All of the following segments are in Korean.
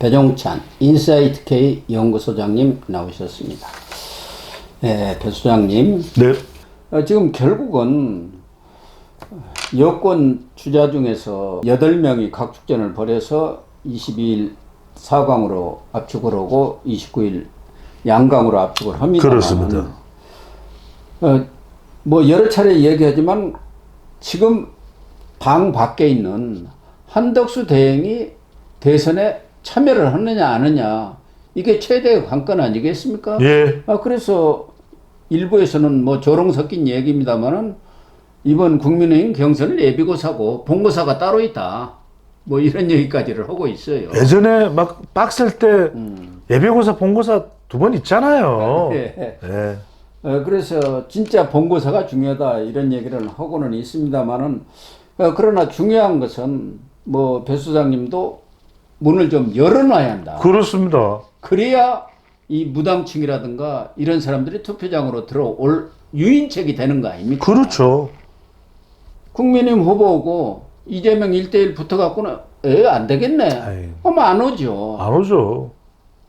배종찬 인사이트 K 연구소장님 나오셨습니다. 네, 배 소장님. 네. 지금 결국은 여권 주자 중에서 8명이 각축전을 벌여서 22일 사강으로 압축을 하고 29일 양강으로 압축을 합니다. 그렇습니다. 뭐 여러 차례 얘기하지만 지금 당 밖에 있는 한덕수 대행이 대선에 참여를 하느냐 안 하느냐 이게 최대의 관건 아니겠습니까? 예. 그래서 일부에서는 뭐 조롱 섞인 얘기입니다만은 이번 국민의힘 경선을 예비고사고 본고사가 따로 있다. 뭐 이런 얘기까지를 하고 있어요. 예전에 막 빡셀 때 예비고사, 본고사 두 번 있잖아요. 예. 예. 그래서 진짜 본고사가 중요하다 이런 얘기를 하고는 있습니다만은 그러나 중요한 것은 뭐 배 소장님도 문을 좀 열어놔야 한다. 그렇습니다. 그래야 이 무당층이라든가 이런 사람들이 투표장으로 들어올 유인책이 되는 거 아닙니까? 그렇죠. 국민의힘 후보고 이재명 1대1 붙어갖고는 안 되겠네. 그럼 안 오죠. 안 오죠.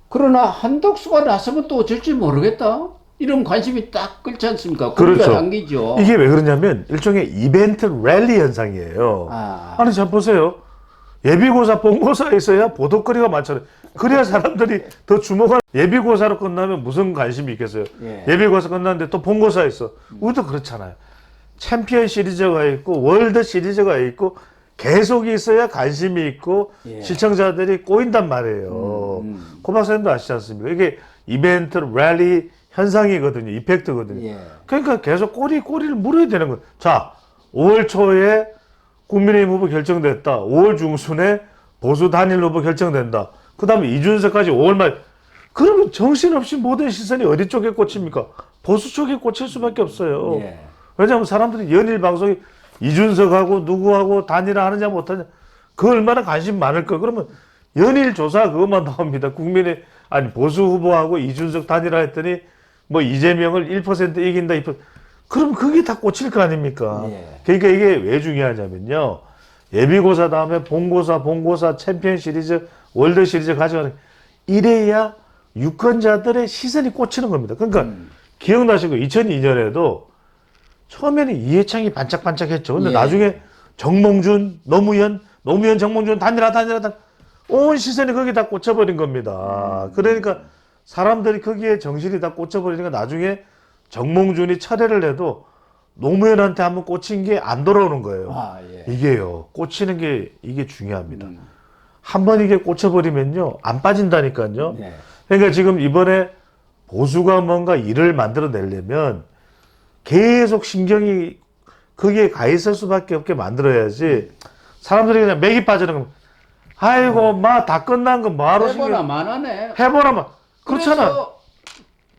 그러나 한덕수가 나서면 또 어쩔지 모르겠다. 이런 관심이 딱 끌지 않습니까? 그렇죠. 당기죠. 이게 왜 그러냐면 일종의 이벤트 랠리 현상이에요. 아니 잘 보세요. 예비고사, 본고사 있어야 보도거리가 많잖아요. 그래야 사람들이 더 주목하는. 예비고사로 끝나면 무슨 관심이 있겠어요. 예비고사 끝났는데 또 본고사 있어. 우리도 그렇잖아요. 챔피언 시리즈가 있고 월드 시리즈가 있고 계속 있어야 관심이 있고 시청자들이 꼬인단 말이에요. 고 박사님도 아시지 않습니까? 이게 이벤트 랠리 현상이거든요. 이펙트거든요. 그러니까 계속 꼬리를 물어야 되는 거예요. 자, 5월 초에 국민의힘 후보 결정됐다. 5월 중순에 보수 단일 후보 결정된다. 그 다음에 이준석까지 5월 말. 그러면 정신없이 모든 시선이 어디 쪽에 꽂힙니까? 보수 쪽에 꽂힐 수밖에 없어요. 왜냐하면 사람들이 연일 방송이 이준석하고 누구하고 단일화 하느냐 못하냐. 그 얼마나 관심 많을까. 그러면 연일 조사 그것만 나옵니다. 보수 후보하고 이준석 단일화 했더니 뭐 이재명을 1% 이긴다. 2%. 그럼 그게 다 꽂힐 거 아닙니까? 그러니까 이게 왜 중요하냐면요. 예비고사 다음에 본고사, 챔피언 시리즈, 월드 시리즈 가져가는. 이래야 유권자들의 시선이 꽂히는 겁니다. 그러니까 기억나시고 2002년에도 처음에는 이해창이 반짝반짝했죠. 근데 나중에 정몽준, 노무현, 정몽준 단일화. 온 시선이 거기 다 꽂혀버린 겁니다. 그러니까 사람들이 거기에 정신이 다 꽂혀버리니까 나중에 정몽준이 철회를 해도 노무현한테 한번 꽂힌 게 안 돌아오는 거예요. 이게요. 꽂히는 게 이게 중요합니다. 한번 이게 꽂혀버리면요. 안 빠진다니까요. 그러니까 지금 이번에 보수가 뭔가 일을 만들어내려면 계속 신경이 거기에 가 있을 수밖에 없게 만들어야지 사람들이 그냥 맥이 빠지는 겁니다. 아이고, 다 끝난 거 뭐하러 해보나 만하네. 해보나. 그렇잖아.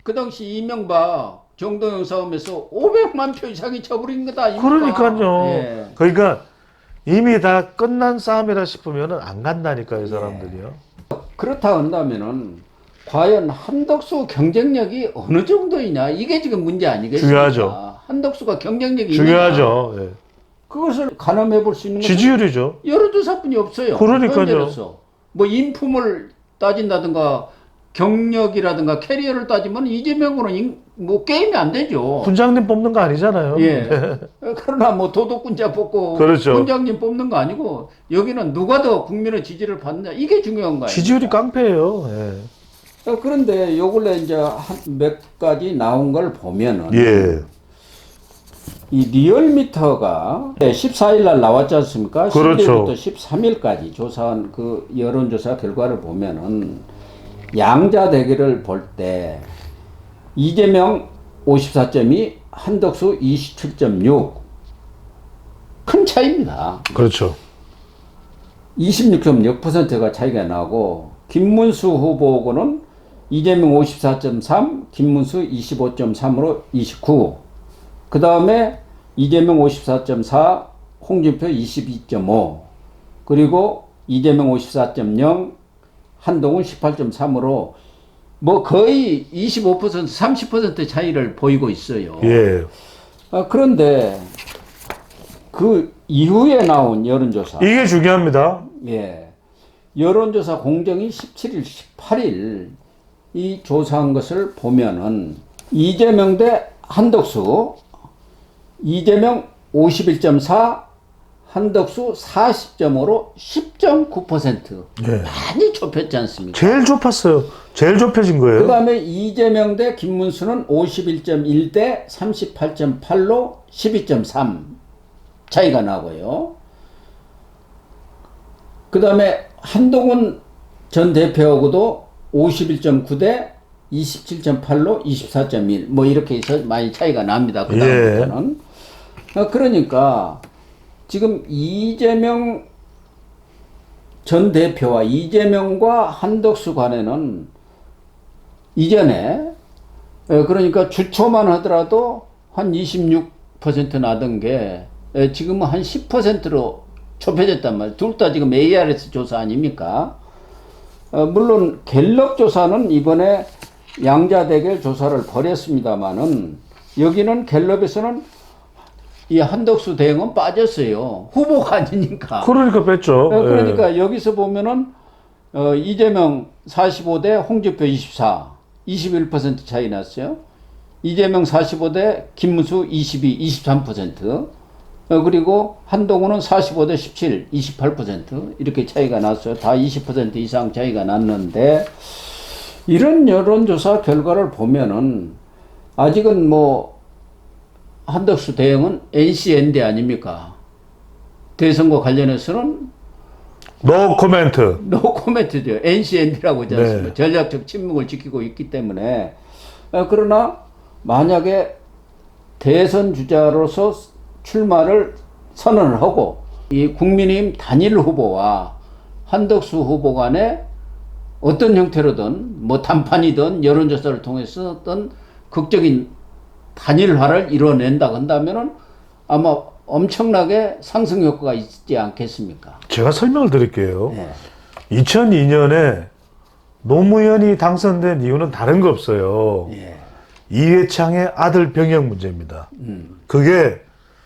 그 당시 이명박 정동영 싸움에서 500만 표 이상이 쳐버린 거다. 그러니까요. 그러니까 이미 다 끝난 싸움이라 싶으면 안 간다니까요, 사람들이요. 그렇다 한다면은 과연 한덕수 경쟁력이 어느 정도이냐 이게 지금 문제 아니겠습니까? 중요하죠. 한덕수가 경쟁력이 중요하죠. 있느냐. 그것을 가늠해 볼 수 있는 것은 지지율이죠. 여론조사뿐이 없어요. 그러니까요. 뭐 인품을 따진다든가 경력이라든가 캐리어를 따지면 이재명으로는 뭐 게임이 안 되죠. 군장님 뽑는 거 아니잖아요. 그러나 뭐 도둑군자 뽑고 그렇죠. 군장님 뽑는 거 아니고 여기는 누가 더 국민의 지지를 받느냐 이게 중요한 거예요. 지지율이 깡패예요. 그런데 요 근래 이제 몇 가지 나온 걸 보면은 이 리얼미터가 14일 날 나왔지 않습니까? 그렇죠. 11일부터 13일까지 조사한 그 여론조사 결과를 보면은 양자 대결을 볼 때 이재명 54.2, 한덕수 27.6 큰 차이입니다. 그렇죠. 26.6%가 차이가 나고 김문수 후보하고는 이재명 54.3, 김문수 25.3으로 29. 그 다음에 이재명 54.4, 홍준표 22.5. 그리고 이재명 54.0, 한동훈 18.3으로 뭐 거의 25%, 30% 차이를 보이고 있어요. 그런데 그 이후에 나온 여론조사. 이게 중요합니다. 여론조사 공정이 17일, 18일 이 조사한 것을 보면은 이재명 대 한덕수, 이재명 51.4, 한덕수 40.5로 10.9%. 네. 많이 좁혔지 않습니까? 제일 좁았어요. 제일 좁혀진 거예요. 그 다음에 이재명 대 김문수는 51.1 대 38.8로 12.3 차이가 나고요. 그 다음에 한동훈 전 대표하고도 51.9 대 27.8로 24.1 뭐 이렇게 해서 많이 차이가 납니다. 그 다음부터는. 그러니까 지금 이재명 전 대표와 이재명과 한덕수 간에는 이전에 그러니까 주초만 하더라도 한 26% 나던 게 지금은 한 10%로 좁혀졌단 말이에요. 둘 다 지금 ARS 조사 아닙니까? 물론 갤럽 조사는 이번에 양자대결 조사를 벌였습니다만은 여기는 갤럽에서는 이 한덕수 대행은 빠졌어요. 후보가 아니니까. 그러니까 뺐죠. 그러니까 여기서 보면은 이재명 45대 홍준표 24, 21% 차이 났어요. 이재명 45대 김문수 22, 23%. 그리고 한동훈은 45대 17, 28% 이렇게 차이가 났어요. 다 20% 이상 차이가 났는데 이런 여론조사 결과를 보면은 아직은 뭐 한덕수 대행은 NCND 아닙니까? 대선과 관련해서는 노 코멘트. 노 코멘트죠. NCND라고 하지 않습니까? 네. 전략적 침묵을 지키고 있기 때문에. 그러나 만약에 대선 주자로서 출마를 선언을 하고 이 국민의힘 단일 후보와 한덕수 후보 간에 어떤 형태로든 뭐 단판이든 여론조사를 통해서든 극적인 단일화를 이뤄낸다 한다면은 아마 엄청나게 상승 효과가 있지 않겠습니까? 제가 설명을 드릴게요. 네. 2002년에 노무현이 당선된 이유는 다른 거 없어요. 예. 이회창의 아들 병역 문제입니다. 그게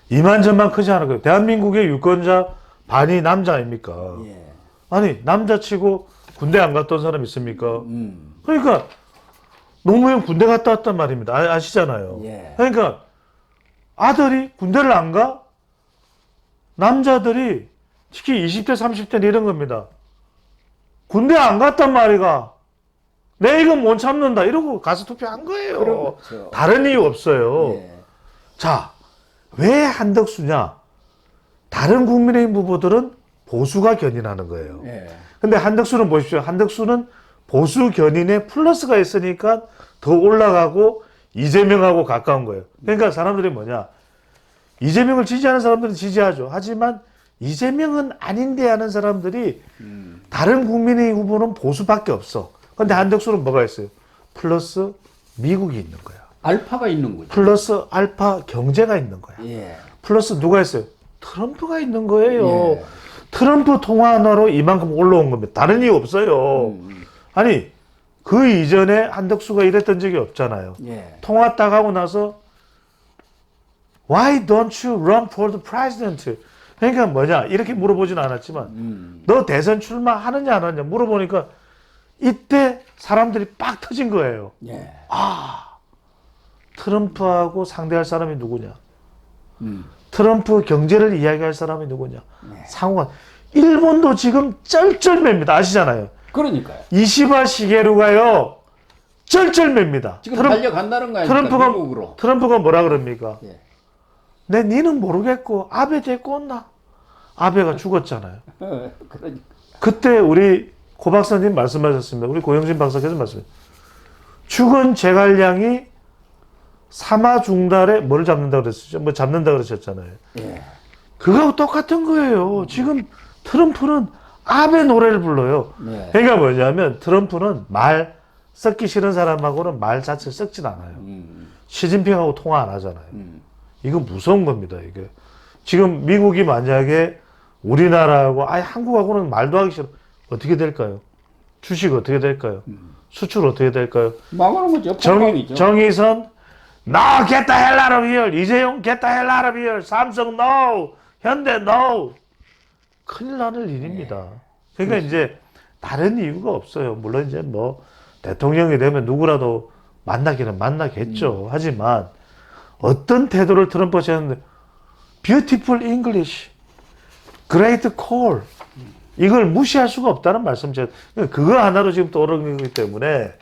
이만저만 크지 않은 거예요. 대한민국의 유권자 반이 남자 아닙니까? 예. 아니 남자치고 군대 안 갔던 사람 있습니까? 그러니까 노무현 군대 갔다 왔단 말입니다. 아시잖아요. 예. 그러니까 아들이 군대를 안 가? 남자들이 특히 20대 30대는 이런 겁니다. 군대 안 갔단 말이가 내 이건 못 참는다 이러고 가서 투표한 거예요. 그렇죠. 다른 이유 없어요. 예. 자, 왜 한덕수냐? 다른 국민의힘 후보들은 보수가 견인하는 거예요. 예. 근데 한덕수는 보십시오. 한덕수는 보수 견인에 플러스가 있으니까 더 올라가고 이재명하고 가까운 거예요. 그러니까 사람들이 뭐냐? 이재명을 지지하는 사람들은 지지하죠. 하지만 이재명은 아닌데 하는 사람들이 다른 국민의힘 후보는 보수밖에 없어. 근데 한덕수는 뭐가 있어요? 플러스 미국이 있는 거야. 알파가 있는 거죠. 플러스 알파 경제가 있는 거야. 예. 플러스 누가 있어요? 트럼프가 있는 거예요. 예. 트럼프 통화 하나로 이만큼 올라온 겁니다. 다른 이유 없어요. 아니 그 이전에 한덕수가 이랬던 적이 없잖아요. 예. 통화 딱 하고 나서 Why don't you run for the president? 그러니까 뭐냐 이렇게 물어보진 않았지만 너 대선 출마하느냐 안 하느냐 물어보니까 이때 사람들이 빡 터진 거예요. 예. 트럼프하고 상대할 사람이 누구냐? 트럼프 경제를 이야기할 사람이 누구냐? 상호가 일본도 지금 쩔쩔맵니다. 아시잖아요. 그러니까요. 이시바 시게루가요 쩔쩔맵니다. 지금 달려간다는 거 아닙니까? 미국으로. 트럼프가 뭐라 그럽니까? 예. 내 니는 모르겠고 아베 데리고 온나? 아베가 죽었잖아요. 그러니까. 그때 우리 고 박사님 말씀하셨습니다. 우리 고영진 박사께서 말씀하셨습니다. 죽은 제갈량이 사마중달에 뭘 잡는다 그랬었죠? 뭐 잡는다 그러셨잖아요. 예. 그거하고 똑같은 거예요. 지금 트럼프는 아베 노래를 불러요. 네. 그러니까 뭐냐면 트럼프는 말 섞기 싫은 사람하고는 말 자체를 섞진 않아요. 시진핑하고 통화 안 하잖아요. 이거 무서운 겁니다. 이게 지금 미국이 만약에 우리나라하고 아예 한국하고는 말도 하기 싫어 어떻게 될까요? 주식 어떻게 될까요? 수출 어떻게 될까요? 망하는 거죠. 폭망이죠. 정의선 No, get the hell out of here. 이재용 get the hell out of here. 삼성 no. 현대 no. 큰일 나는 일입니다. 그러니까 이제 다른 이유가 없어요. 물론 이제 뭐 대통령이 되면 누구라도 만나기는 만나겠죠. 하지만 어떤 태도를 트럼프가 취했는데 beautiful English, great call 이걸 무시할 수가 없다는 말씀. 그거 하나로 지금 떠오르는 거기 때문에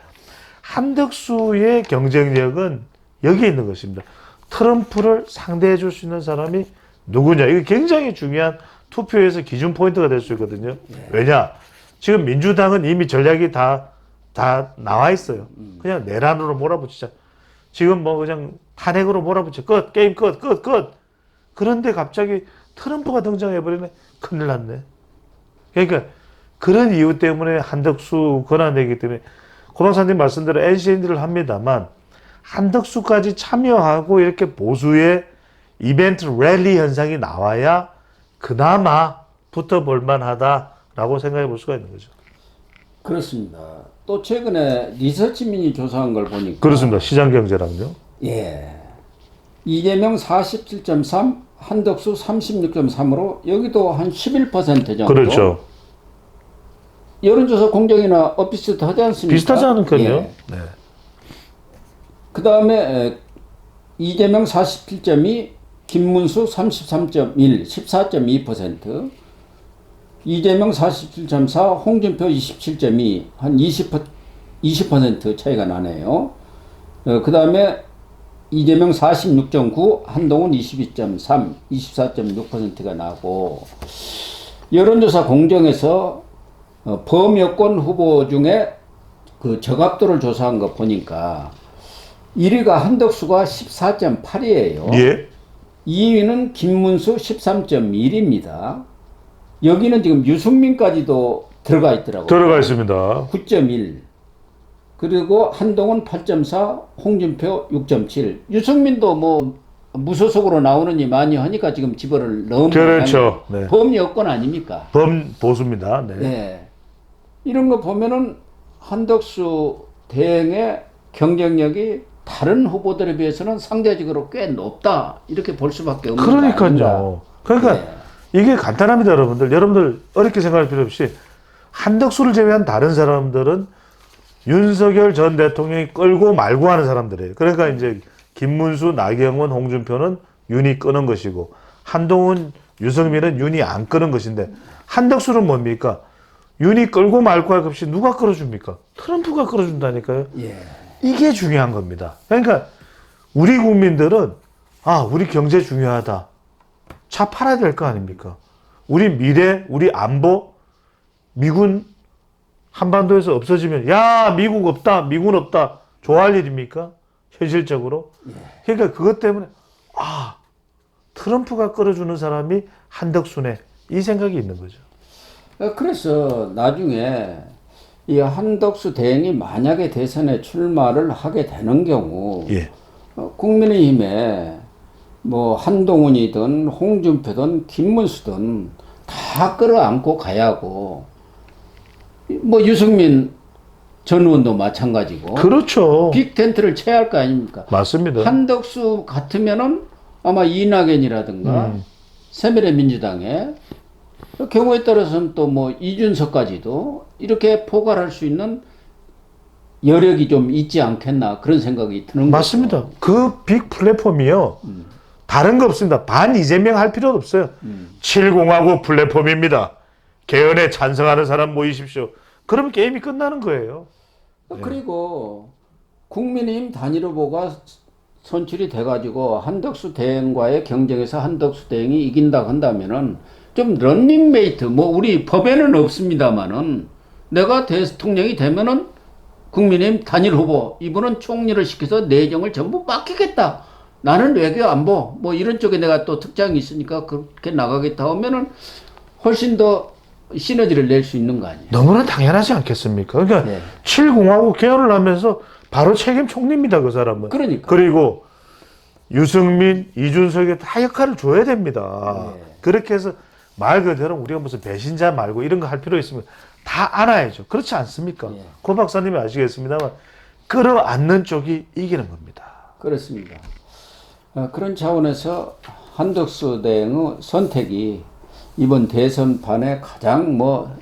한덕수의 경쟁력은 여기에 있는 것입니다. 트럼프를 상대해 줄 수 있는 사람이 누구냐. 이게 굉장히 중요한 투표에서 기준 포인트가 될 수 있거든요. 왜냐? 지금 민주당은 이미 전략이 다 나와 있어요. 그냥 내란으로 몰아붙이자. 지금 뭐 그냥 탄핵으로 몰아붙여. 끝. 게임 끝. 그런데 갑자기 트럼프가 등장해버리네. 큰일 났네. 그러니까 그런 이유 때문에 한덕수 권한되기 때문에 고동사님 말씀대로 NCND를 합니다만 한덕수까지 참여하고 이렇게 보수의 이벤트 랠리 현상이 나와야 그나마 붙어볼 만하다라고 생각해 볼 수가 있는 거죠. 그렇습니다. 또 최근에 리서치민이 조사한 걸 보니까 그렇습니다. 시장경제랑요. 예. 이재명 47.3, 한덕수 36.3으로 여기도 한 11% 정도. 그렇죠. 여론조사 공정이나 비슷하지 않습니까? 비슷하지 않을까요? 예. 네. 그 다음에 이재명 47.2, 김문수 33.1, 14.2%, 이재명 47.4, 홍준표 27.2, 한 20% 차이가 나네요. 그 다음에 이재명 46.9, 한동훈 22.3, 24.6%가 나고, 여론조사 공정에서 범여권 후보 중에 그 적합도를 조사한 거 보니까 1위가 한덕수가 14.8이에요. 예. 2위는 김문수 13.1입니다. 여기는 지금 유승민까지도 들어가 있더라고요. 들어가 있습니다. 9.1. 그리고 한동훈 8.4, 홍준표 6.7. 유승민도 뭐 무소속으로 나오느니 많이 하니까 지금 집어를 너무 그렇죠. 네. 범여권 아닙니까? 범보수입니다. 네. 네. 이런 거 보면은 한덕수 대행의 경쟁력이 다른 후보들에 비해서는 상대적으로 꽤 높다 이렇게 볼 수밖에 없는 거 그러니까요. 그러니까 네. 이게 간단합니다, 여러분들. 여러분들 어렵게 생각할 필요 없이 한덕수를 제외한 다른 사람들은 윤석열 전 대통령이 끌고 말고 하는 사람들이에요. 그러니까 이제 김문수, 나경원, 홍준표는 윤이 끄는 것이고 한동훈, 유승민은 윤이 안 끄는 것인데 한덕수는 뭡니까? 윤이 끌고 말고 할 것 없이 누가 끌어줍니까? 트럼프가 끌어준다니까요. 예. 이게 중요한 겁니다. 그러니까 우리 국민들은 우리 경제 중요하다. 차 팔아야 될 거 아닙니까? 우리 미래, 우리 안보, 미군 한반도에서 없어지면 야 미국 없다, 미군 없다. 좋아할 일입니까? 현실적으로. 그러니까 그것 때문에 트럼프가 끌어주는 사람이 한덕수네. 이 생각이 있는 거죠. 그래서 나중에 이 한덕수 대행이 만약에 대선에 출마를 하게 되는 경우 예. 국민의힘에 뭐 한동훈이든 홍준표든 김문수든 다 끌어안고 가야 하고 뭐 유승민 전 의원도 마찬가지고 그렇죠. 빅텐트를 쳐야 할 거 아닙니까? 맞습니다. 한덕수 같으면은 아마 이낙연이라든가 새미래민주당에 경우에 따라서는 또 뭐 이준석까지도 이렇게 포괄할 수 있는 여력이 좀 있지 않겠나 그런 생각이 드는 맞습니다. 거죠. 그 빅 플랫폼이요. 다른 거 없습니다. 반 이재명 할 필요도 없어요. 7공화국 플랫폼입니다. 개헌에 찬성하는 사람 모이십시오. 그럼 게임이 끝나는 거예요. 그리고 국민의힘 단일 후보가 선출이 돼가지고 한덕수 대행과의 경쟁에서 한덕수 대행이 이긴다 한다면은 좀 런닝메이트 뭐 우리 법에는 없습니다만은 내가 대통령이 되면은 국민의힘 단일 후보 이분은 총리를 시켜서 내정을 전부 맡기겠다. 나는 외교 안보 뭐 이런 쪽에 내가 또 특장이 있으니까 그렇게 나가겠다 하면은 훨씬 더 시너지를 낼 수 있는 거 아니에요. 너무나 당연하지 않겠습니까? 그러니까 네. 7공화국 개헌을 하면서 바로 책임 총리입니다. 그 사람은. 그러니까. 그리고 유승민, 이준석에 다 역할을 줘야 됩니다. 네. 그렇게 해서 말 그대로 우리가 무슨 배신자 말고 이런 거 할 필요 있으면 다 알아야죠. 그렇지 않습니까? 네. 고 박사님이 아시겠습니다만 끌어안는 쪽이 이기는 겁니다. 그렇습니다. 그런 차원에서 한덕수 대행의 선택이 이번 대선판에 가장 뭐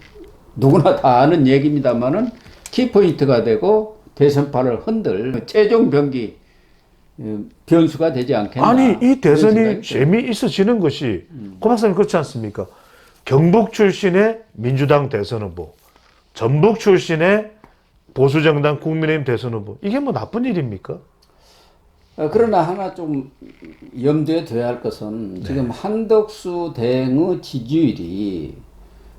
누구나 다 아는 얘기입니다만은 키포인트가 되고 대선판을 흔들 최종 병기 변수가 되지 않겠나. 아니 이 그런 대선이 생각이 재미있어지는 것이 고 박사님 그렇지 않습니까? 경북 출신의 민주당 대선 후보, 전북 출신의 보수정당 국민의힘 대선 후보, 이게 뭐 나쁜 일입니까? 그러나 하나 좀 염두에 둬야 할 것은 지금 한덕수 대행의 지지율이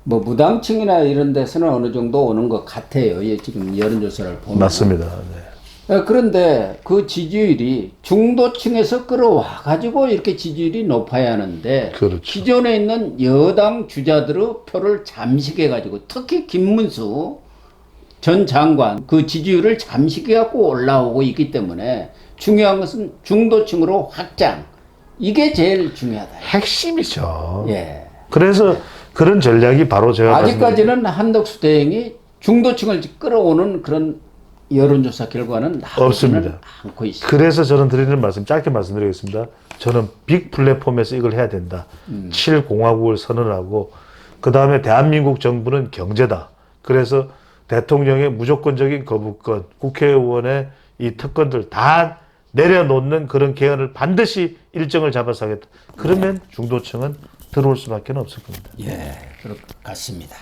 뭐 무당층이나 이런 데서는 어느 정도 오는 것 같아요. 예, 지금 여론조사를 보면. 맞습니다. 네. 그런데 그 지지율이 중도층에서 끌어와 가지고 이렇게 지지율이 높아야 하는데 그렇죠. 기존에 있는 여당 주자들의 표를 잠식해 가지고 특히 김문수 전 장관 그 지지율을 잠식해 갖고 올라오고 있기 때문에 중요한 것은 중도층으로 확장. 이게 제일 중요하다. 핵심이죠. 예. 그래서 그런 전략이 바로 제가 아직까지는 한덕수 대행이 중도층을 끌어오는 그런 여론조사 결과는 나오지는 없습니다. 않고 있습니다. 그래서 저는 드리는 말씀 짧게 말씀드리겠습니다. 저는 빅 플랫폼에서 이걸 해야 된다. 7공화국을 선언하고 그 다음에 대한민국 정부는 경제다. 그래서 대통령의 무조건적인 거부권, 국회의원의 이 특권들 다 내려놓는 그런 개헌을 반드시 일정을 잡아서 하겠다. 그러면 중도층은 들어올 수밖에 없을 겁니다. 예, 그럴 것 같습니다.